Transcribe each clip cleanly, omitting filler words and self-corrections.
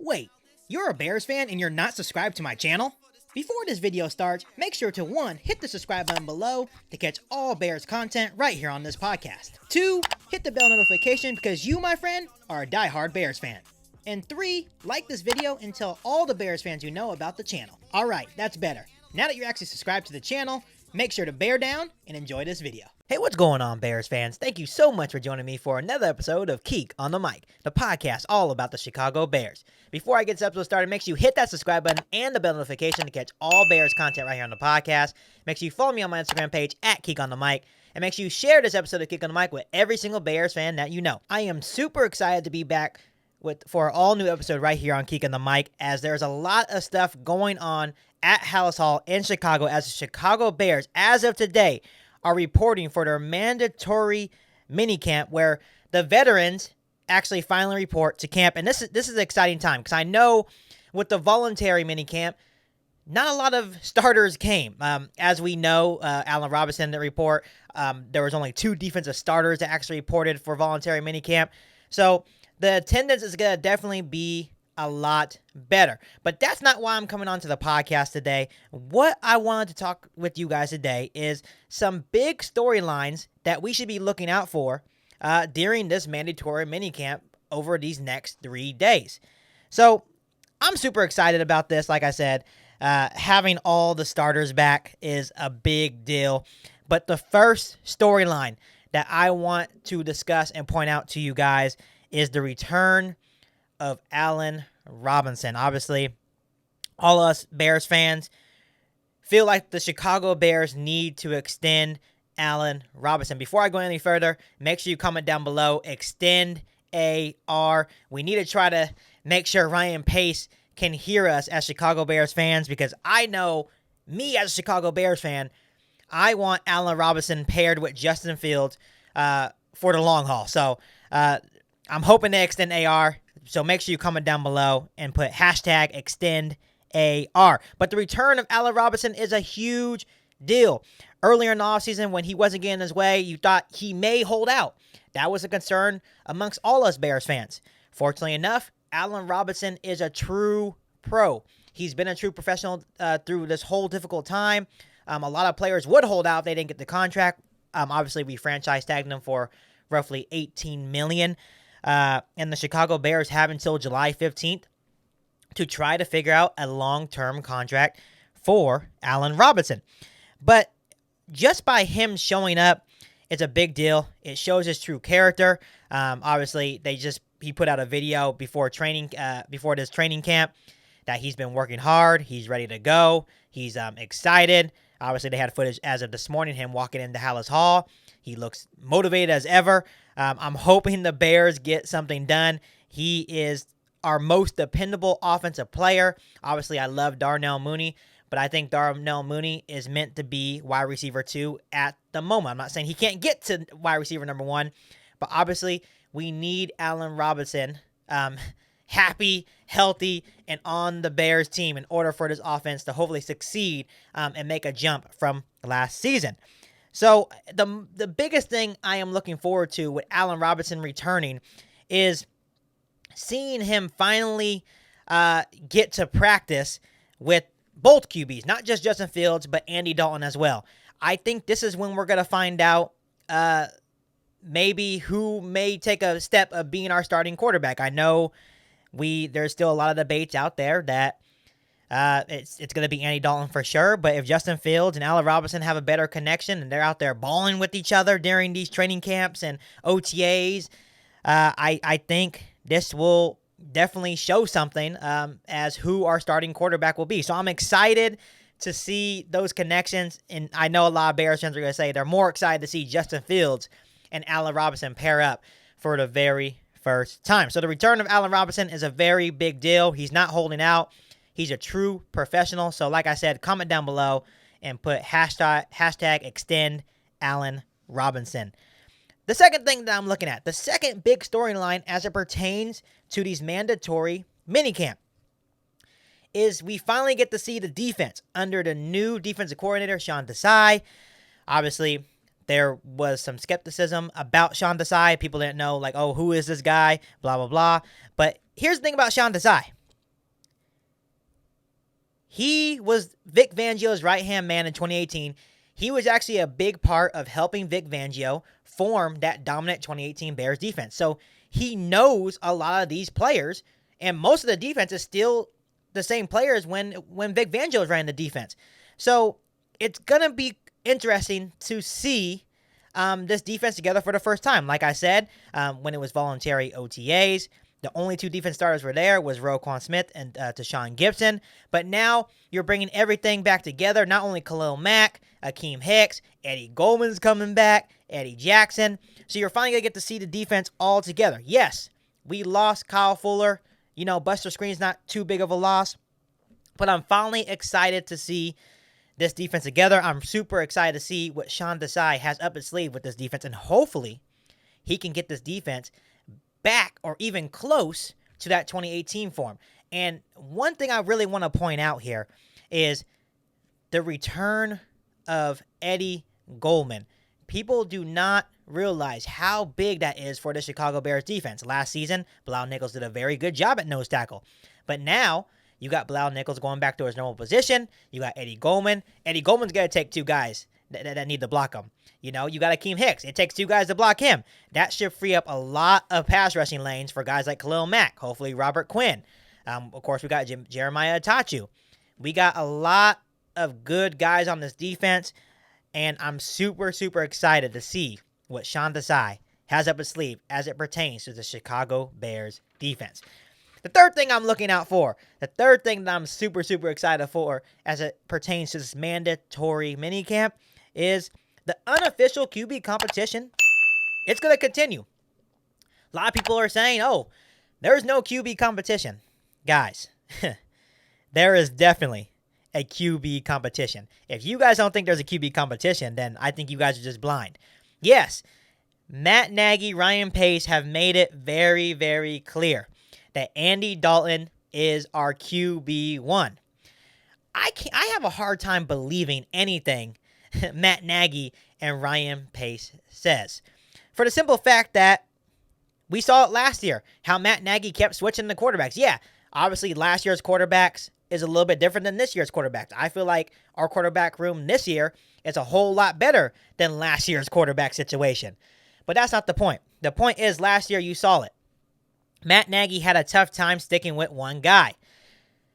Wait, you're a Bears fan and you're not subscribed to my channel? Before this video starts, make sure to 1. Hit the subscribe button below to catch all Bears content right here on this podcast. 2. Hit the bell notification because you, my friend, are a diehard Bears fan. And 3. Like this video and tell all the Bears fans you know about the channel. Alright, that's better. Now that you're actually subscribed to the channel, make sure to bear down and enjoy this video. Hey, what's going on, Bears fans? Thank you so much for joining me for another episode of Keek on the Mic, the podcast all about the Chicago Bears. Before I get this episode started, make sure you hit that subscribe button and the bell notification to catch all Bears content right here on the podcast. Make sure you follow me on my Instagram page at Keek on the Mic, and make sure you share this episode of Keek on the Mic with every single Bears fan that you know. I am super excited to be back for an all-new episode right here on Keek on the Mic, as there's a lot of stuff going on at Halas Hall in Chicago as the Chicago Bears, as of today, are reporting for their mandatory minicamp, where the veterans actually finally report to camp. And this is an exciting time, because I know with the voluntary minicamp, not a lot of starters came. As we know, Allen Robinson, the report, there was only 2 defensive starters that actually reported for voluntary minicamp. So the attendance is going to definitely be a lot better. But that's not why I'm coming on to the podcast today. What I wanted to talk with you guys today is some big storylines that we should be looking out for during this mandatory minicamp over these next 3 days. So I'm super excited about this. Like I said, having all the starters back is a big deal. But the first storyline that I want to discuss and point out to you guys is the return of Allen Robinson. Obviously, all us Bears fans feel like the Chicago Bears need to extend Allen Robinson. Before I go any further, make sure you comment down below, extend AR. We need to try to make sure Ryan Pace can hear us as Chicago Bears fans, because I know me as a Chicago Bears fan, I want Allen Robinson paired with Justin Fields for the long haul. So I'm hoping to extend AR. So make sure you comment down below and put hashtag extend AR. But the return of Allen Robinson is a huge deal. Earlier in the offseason, when he wasn't getting his way, you thought he may hold out. That was a concern amongst all us Bears fans. Fortunately enough, Allen Robinson is a true pro. He's been a true professional through this whole difficult time. A lot of players would hold out if they didn't get the contract. Obviously, we franchise tagged him for roughly $18 million. And the Chicago Bears have until July 15th to try to figure out a long-term contract for Allen Robinson. But just by him showing up, it's a big deal. It shows his true character. Obviously, he put out a video before this training camp that he's been working hard. He's ready to go. He's excited. Obviously, they had footage as of this morning, him walking into Halas Hall. He looks motivated as ever. I'm hoping the Bears get something done. He is our most dependable offensive player. Obviously, I love Darnell Mooney, but I think Darnell Mooney is meant to be wide receiver 2 at the moment. I'm not saying he can't get to wide receiver number 1, but obviously we need Allen Robinson happy, healthy, and on the Bears team in order for this offense to hopefully succeed and make a jump from last season. So the biggest thing I am looking forward to with Allen Robinson returning is seeing him finally get to practice with both QBs, not just Justin Fields, but Andy Dalton as well. I think this is when we're going to find out maybe who may take a step of being our starting quarterback. I know there's still a lot of debates out there that it's going to be Andy Dalton for sure, but if Justin Fields and Allen Robinson have a better connection and they're out there balling with each other during these training camps and OTAs, I think this will definitely show something as who our starting quarterback will be. So I'm excited to see those connections, and I know a lot of Bears fans are going to say they're more excited to see Justin Fields and Allen Robinson pair up for the very first time. So the return of Allen Robinson is a very big deal. He's not holding out. He's a true professional. So like I said, comment down below and put hashtag extend Allen Robinson. The second thing that I'm looking at, the second big storyline as it pertains to these mandatory minicamp, is we finally get to see the defense under the new defensive coordinator, Sean Desai. Obviously, there was some skepticism about Sean Desai. People didn't know, like, oh, who is this guy? Blah, blah, blah. But here's the thing about Sean Desai. He was Vic Fangio's right-hand man in 2018. He was actually a big part of helping Vic Fangio form that dominant 2018 Bears defense. So he knows a lot of these players, and most of the defense is still the same players when Vic Fangio was running the defense. So it's going to be interesting to see this defense together for the first time. Like I said, when it was voluntary OTAs, the only two defense starters were there was Roquan Smith and Tashawn Gibson. But now you're bringing everything back together. Not only Khalil Mack, Akeem Hicks, Eddie Goldman's coming back, Eddie Jackson. So you're finally going to get to see the defense all together. Yes, we lost Kyle Fuller. You know, Buster Screen's not too big of a loss. But I'm finally excited to see this defense together. I'm super excited to see what Sean Desai has up his sleeve with this defense. And hopefully he can get this defense back or even close to that 2018 form. And one thing I really want to point out here is the return of Eddie Goldman. People do not realize how big that is for the Chicago Bears defense. Last season, Bilal Nichols did a very good job at nose tackle. But now you got Bilal Nichols going back to his normal position. You got Eddie Goldman. Eddie Goldman's going to take two guys that need to block him. You know, you got Akeem Hicks. It takes two guys to block him. That should free up a lot of pass rushing lanes for guys like Khalil Mack, hopefully Robert Quinn. Of course, we got Jeremiah Atachu. We got a lot of good guys on this defense, and I'm super, super excited to see what Sean Desai has up his sleeve as it pertains to the Chicago Bears defense. The third thing I'm looking out for, the third thing that I'm super, super excited for as it pertains to this mandatory minicamp is the unofficial QB competition. It's going to continue. A lot of people are saying, oh, there's no QB competition. Guys, there is definitely a QB competition. If you guys don't think there's a QB competition, then I think you guys are just blind. Yes, Matt Nagy, Ryan Pace have made it very, very clear that Andy Dalton is our QB1. I have a hard time believing anything Matt Nagy and Ryan Pace says. For the simple fact that we saw it last year, how Matt Nagy kept switching the quarterbacks. Yeah, obviously last year's quarterbacks is a little bit different than this year's quarterbacks. I feel like our quarterback room this year is a whole lot better than last year's quarterback situation. But that's not the point. The point is last year you saw it. Matt Nagy had a tough time sticking with one guy.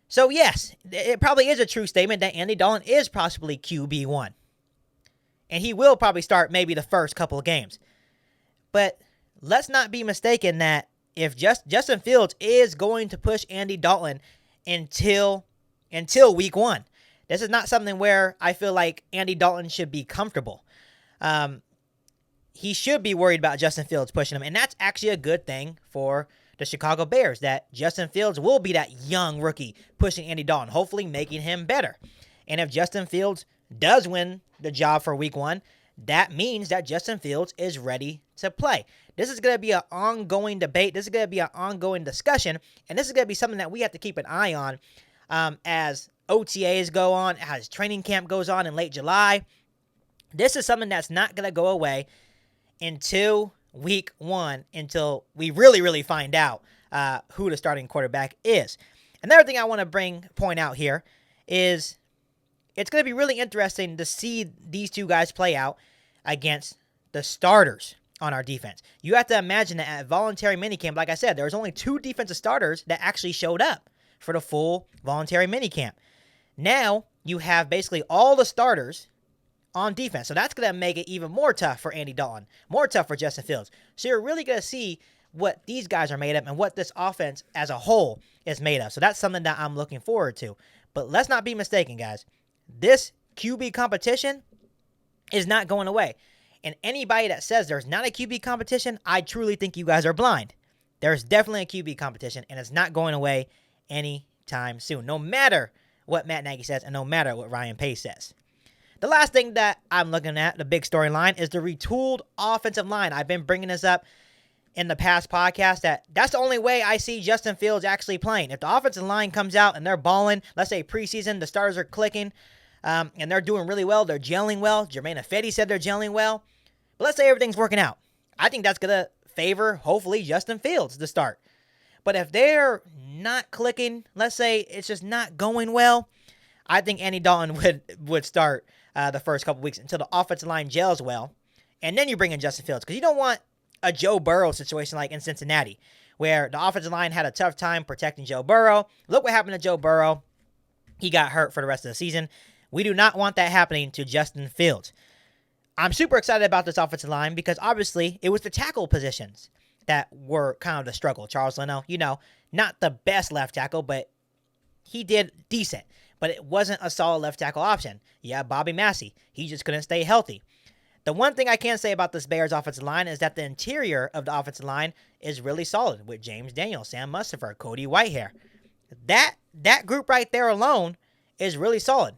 So yes, it probably is a true statement that Andy Dalton is possibly QB1. And he will probably start maybe the first couple of games. But let's not be mistaken that if Justin Fields is going to push Andy Dalton until week one, this is not something where I feel like Andy Dalton should be comfortable. He should be worried about Justin Fields pushing him. And that's actually a good thing for the Chicago Bears, that Justin Fields will be that young rookie pushing Andy Dalton, hopefully making him better. And if Justin Fields does win the job for week one, that means that Justin Fields is ready to play. This is going to be an ongoing debate. This is going to be an ongoing discussion. And this is going to be something that we have to keep an eye on as OTAs go on, as training camp goes on in late July. This is something that's not going to go away until week one, until we really, really find out who the starting quarterback is. Another thing I want to point out here is it's going to be really interesting to see these two guys play out against the starters on our defense. You have to imagine that at voluntary minicamp, like I said, there was only two defensive starters that actually showed up for the full voluntary minicamp. Now you have basically all the starters on defense. So that's going to make it even more tough for Andy Dalton, more tough for Justin Fields. So you're really going to see what these guys are made of and what this offense as a whole is made of. So that's something that I'm looking forward to. But let's not be mistaken, guys. This QB competition is not going away. And anybody that says there's not a QB competition, I truly think you guys are blind. There's definitely a QB competition, and it's not going away anytime soon, no matter what Matt Nagy says and no matter what Ryan Pace says. The last thing that I'm looking at, the big storyline, is the retooled offensive line. I've been bringing this up in the past podcast that's the only way I see Justin Fields actually playing. If the offensive line comes out and they're balling, let's say preseason, the starters are clicking, and they're doing really well, they're gelling well. Jermaine Ifedi said they're gelling well. But let's say everything's working out. I think that's going to favor, hopefully, Justin Fields to start. But if they're not clicking, let's say it's just not going well, I think Andy Dalton would start the first couple weeks until the offensive line gels well. And then you bring in Justin Fields, because you don't want a Joe Burrow situation like in Cincinnati, where the offensive line had a tough time protecting Joe Burrow. Look what happened to Joe Burrow. He got hurt for the rest of the season. We do not want that happening to Justin Fields. I'm super excited about this offensive line because obviously it was the tackle positions that were kind of the struggle. Charles Leno, not the best left tackle, but he did decent. But it wasn't a solid left tackle option. Yeah, Bobby Massey. He just couldn't stay healthy. The one thing I can say about this Bears offensive line is that the interior of the offensive line is really solid with James Daniels, Sam Mustipher, Cody Whitehair. That group right there alone is really solid.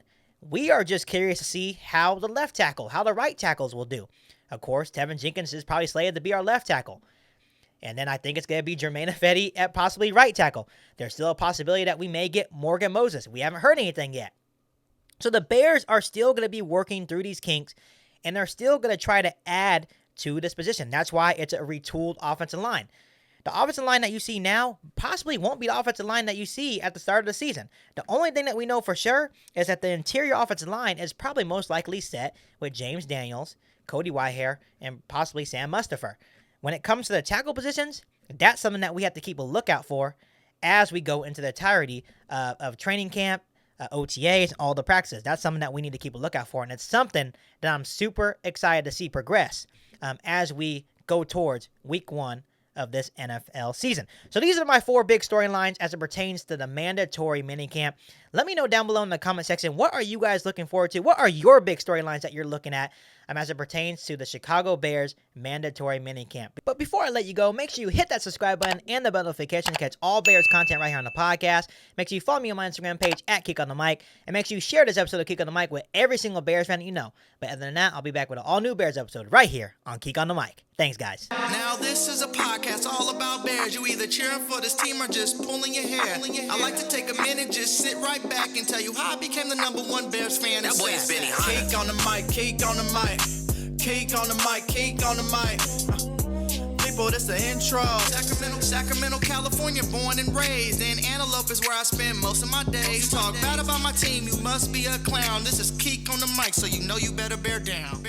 We are just curious to see how the left tackle, how the right tackles will do. Of course, Tevin Jenkins is probably slated to be our left tackle. And then I think it's going to be Jermaine Ifedi at possibly right tackle. There's still a possibility that we may get Morgan Moses. We haven't heard anything yet. So the Bears are still going to be working through these kinks, and they're still going to try to add to this position. That's why it's a retooled offensive line. The offensive line that you see now possibly won't be the offensive line that you see at the start of the season. The only thing that we know for sure is that the interior offensive line is probably most likely set with James Daniels, Cody Whitehair, and possibly Sam Mustipher. When it comes to the tackle positions, that's something that we have to keep a lookout for as we go into the entirety of training camp, OTAs, all the practices. That's something that we need to keep a lookout for, and it's something that I'm super excited to see progress as we go towards week 1 of this NFL season. So these are my 4 big storylines as it pertains to the mandatory minicamp. Let me know down below in the comment section, what are you guys looking forward to? What are your big storylines that you're looking at as it pertains to the Chicago Bears mandatory minicamp? But before I let you go, make sure you hit that subscribe button and the bell notification to catch all Bears content right here on the podcast. Make sure you follow me on my Instagram page at Kick on the Mic, and make sure you share this episode of Kick on the Mic with every single Bears fan that you know. But other than that, I'll be back with an all-new Bears episode right here on Kick on the Mic. Thanks, guys. Now this is a podcast all about Bears. You either cheering for this team or just pulling your hair. I like to take a minute, just sit right back and tell you how I became the #1 Bears fan. That boy is Benny Hunter. Cake on the mic, cake on the mic, cake on the mic, cake on the mic. People, this the intro. Sacramento, California, born and raised. And Antelope is where I spend most of my days. Talk bad about my team, you must be a clown. This is Keek on the mic, so you know you better bear down.